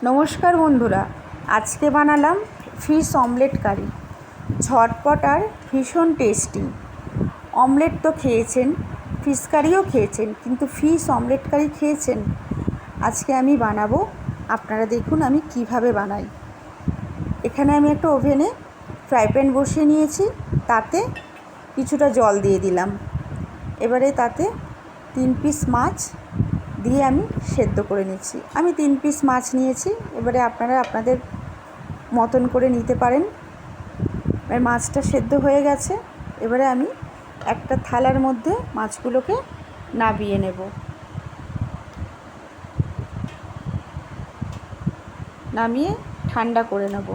নমস্কার বন্ধুরা, আজকে বানালাম ফিশ অমলেট কারি। ঝটপট আর ভীষণ টেস্টি। অমলেট তো খেয়েছেন, ফিশ কারিও খেয়েছেন, কিন্তু ফিশ অমলেট কারি খেয়েছেন? আজকে আমি বানাবো, আপনারা দেখুন আমি কিভাবে বানাই। এখানে আমি একটা ওভেনে ফ্রাই প্যান বসিয়ে নিয়েছি, তাতে কিছুটা জল দিয়ে দিলাম। এবারে তাতে 3 পিস মাছ দিয়ে আমি সেদ্ধ করে নিচ্ছি। আমি 3 পিস মাছ নিয়েছি, এবারে আপনারা আপনাদের মতন করে নিতে পারেন। এবার মাছটা সেদ্ধ হয়ে গেছে, এবারে আমি একটা থালার মধ্যে মাছগুলোকে নাবিয়ে নেব। নামিয়ে ঠান্ডা করে নেব।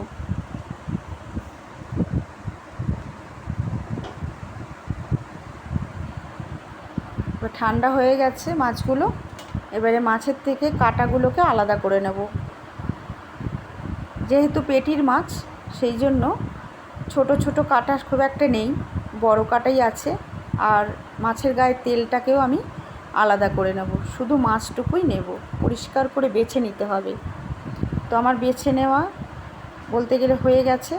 ঠান্ডা হয়ে গেছে মাছগুলো, এবারে মাছের থেকে কাঁটাগুলোকে আলাদা করে নেব। যেহেতু পেটির মাছ, সেই জন্য ছোট ছোট কাঁটা খুব একটা নেই, বড় কাঁটাই আছে। আর মাছের গায়ে তেলটাকেও আমি আলাদা করে নেব, শুধু মাছটুকুই নেব। পরিষ্কার করে বেছে নিতে হবে। তো আমার বেছে নেওয়া বলতে গেলে হয়ে গেছে।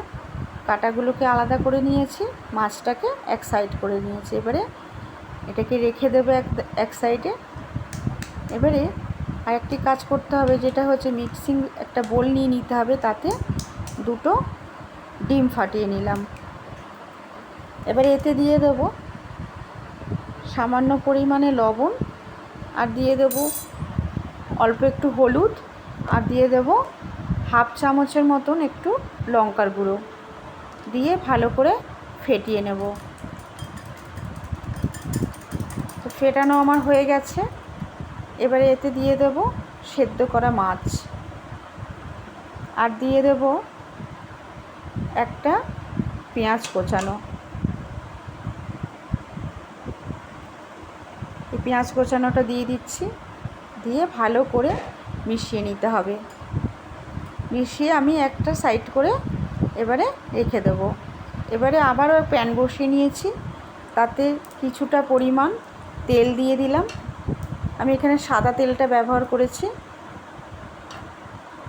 কাঁটাগুলোকে আলাদা করে নিয়েছি, মাছটাকে এক সাইড করে নিয়েছি। এবারে এটাকে রেখে দেবো এক সাইডে। এবারে আরেকটি কাজ করতে হবে, যেটা হচ্ছে মিক্সিং একটা বোল নিয়ে নিতে হবে। তাতে 2টো ডিম ফাটিয়ে নিলাম। এবারে এতে দিয়ে দেব সামান্য পরিমাণে লবণ, আর দিয়ে দেব অল্প একটু হলুদ, আর দিয়ে দেব হাফ চামচের মতন একটু লঙ্কার গুঁড়ো দিয়ে ভালো করে ফেটিয়ে নেব। তো ফেটানো আমার হয়ে গেছে। এবারে এতে দিয়ে দেব সেদ্ধ করা মাছ, আর দিয়ে দেব একটা পেঁয়াজ কোচানো। এই পেঁয়াজ কোচানোটা দিয়ে দিচ্ছি, দিয়ে ভালো করে মিশিয়ে নিতে হবে। মিশিয়ে আমি একটা সাইড করে এবারে রেখে দেব। এবারে আবারও প্যান বসিয়ে নিয়েছি, তাতে কিছুটা পরিমাণ তেল দিয়ে দিলাম। আমি এখানে সাদা তেলটা ব্যবহার করেছি।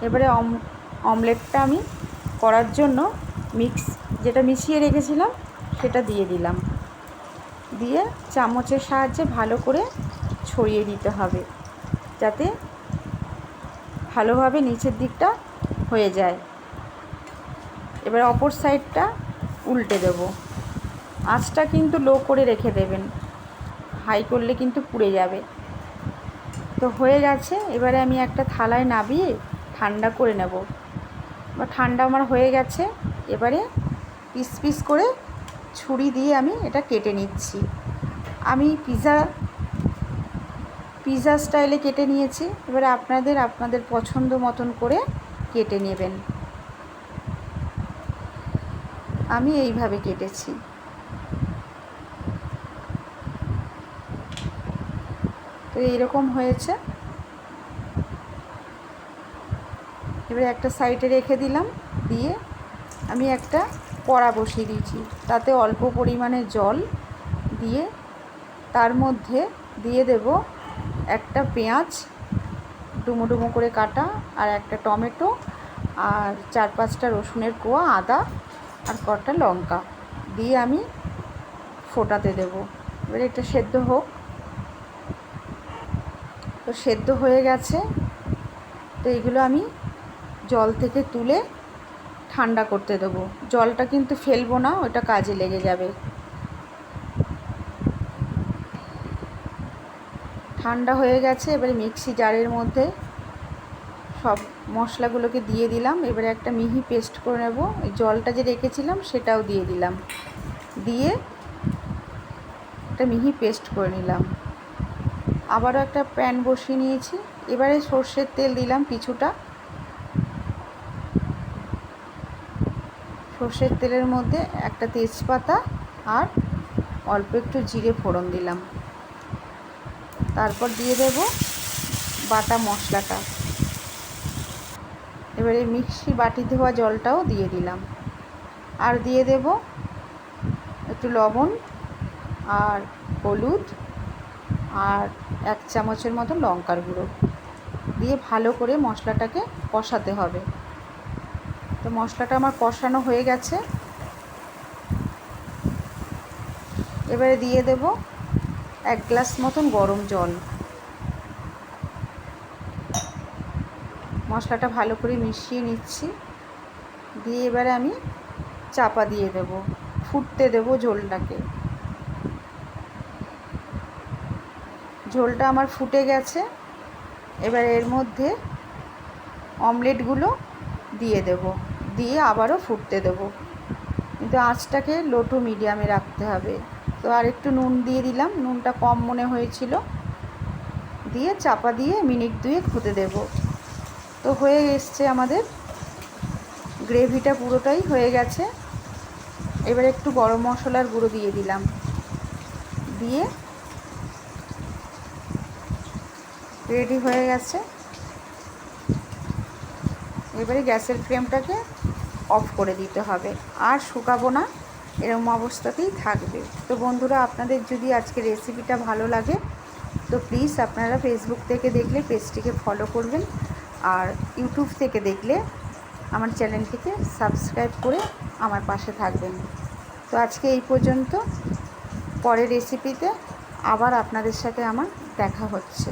এবারে অমলেটটা আমি করার জন্য যেটা মিশিয়ে রেখেছিলাম সেটা দিয়ে দিলাম। দিয়ে চামচের সাহায্যে ভালো করে ছড়িয়ে দিতে হবে, যাতে ভালোভাবে নিচের দিকটা হয়ে যায়। এবার অপর সাইডটা উল্টে দেব। আঁচটা কিন্তু লো করে রেখে দেবেন, হাই করলে কিন্তু পুড়ে যাবে। তো হয়ে গেছে। এবারে আমি একটা থালায় নাবিয়ে ঠান্ডা করে নেব। ঠান্ডা আমার হয়ে গেছে। এবারে পিস পিস করে ছুরি দিয়ে আমি এটা কেটে নিচ্ছি। আমি পিৎজা স্টাইলে কেটে নিয়েছি। এবারে আপনাদের পছন্দ মতন করে কেটে নেবেন। আমি এইভাবে কেটেছি। তো এইরকম হয়েছে। এবারে একটা সাইডে রেখে দিলাম, দিয়ে আমি একটা কড়া বসিয়ে দিয়েছি। তাতে অল্প পরিমাণে জল দিয়ে তার মধ্যে দিয়ে দেব একটা পেঁয়াজ ডুমো ডুমো করে কাটা, আর একটা টমেটো, আর 4-5টা রসুনের কোয়া, আদা, আর কটা লঙ্কা দিয়ে আমি ফোটাতে দেব। এবারে এটা সেদ্ধ হোক। তো সেদ্ধ হয়ে গেছে। তো এইগুলো আমি জল থেকে তুলে ঠান্ডা করতে দেবো। জলটা কিন্তু ফেলবো না, ওটা কাজে লেগে যাবে। ঠান্ডা হয়ে গেছে। এবারে মিক্সি জারের মধ্যে সব মশলাগুলোকে দিয়ে দিলাম। এবারে একটা মিহি পেস্ট করে নেব। এই জলটা যে রেখেছিলাম সেটাও দিয়ে দিলাম, দিয়ে একটা মিহি পেস্ট করে নিলাম। আবারও একটা প্যান বসিয়ে নিয়েছি। এবারে সর্ষের তেল দিলাম কিছুটা। সর্ষের তেলের মধ্যে একটা তেজপাতা আর অল্প একটু জিরে ফোড়ন দিলাম। তারপর দিয়ে দেব বাটা মশলাটা। এবারে মিক্সি বাটি ধোয়া জলটাও দিয়ে দিলাম, আর দিয়ে দেব একটু লবণ আর হলুদ, আর 1 চামচের মতো লঙ্কার গুঁড়ো। দিয়ে ভালো করে মশলাটাকে কষাতে হবে। তো মশলাটা আমার কষানো হয়ে গেছে। এবারে দিয়ে দেব 1 গ্লাস মতন গরম জল। মশলাটা ভালো করে মিশিয়ে নিচ্ছি, দিয়ে এবারে আমি চাপা দিয়ে দেব, ফুটতে দেব ঝোলটাকে। ঝোলটা আমার ফুটে গেছে। এবার এর মধ্যে অমলেটগুলো দিয়ে দেব, দিয়ে আবারও ফুটতে দেব, কিন্তু আঁচটাকে লো টু মিডিয়ামে রাখতে হবে। তো আর একটু নুন দিয়ে দিলাম, নুনটা কম মনে হয়েছিল, দিয়ে চাপা দিয়ে মিনিট 2 হতে দেব। তো হয়ে এসছে আমাদের গ্রেভিটা, পুরোটাই হয়ে গেছে। এবার একটু গরম মশলার গুঁড়ো দিয়ে দিলাম, দিয়ে রেডি হয়ে গেছে। এবারে গ্যাসের ফ্লেমটাকে অফ করে দিতে হবে, আর শুকাবো না, এরকম অবস্থাতেই থাকবে। তো বন্ধুরা, আপনাদের যদি আজকে রেসিপিটা ভালো লাগে তো প্লিজ আপনারা ফেসবুক থেকে দেখলে পেজটিকে ফলো করবেন, আর ইউটিউব থেকে দেখলে আমার চ্যানেলটিকে সাবস্ক্রাইব করে আমার পাশে থাকবেন। তো আজকে এই পর্যন্ত, পরের রেসিপিতে আবার আপনাদের সাথে আমার দেখা হচ্ছে।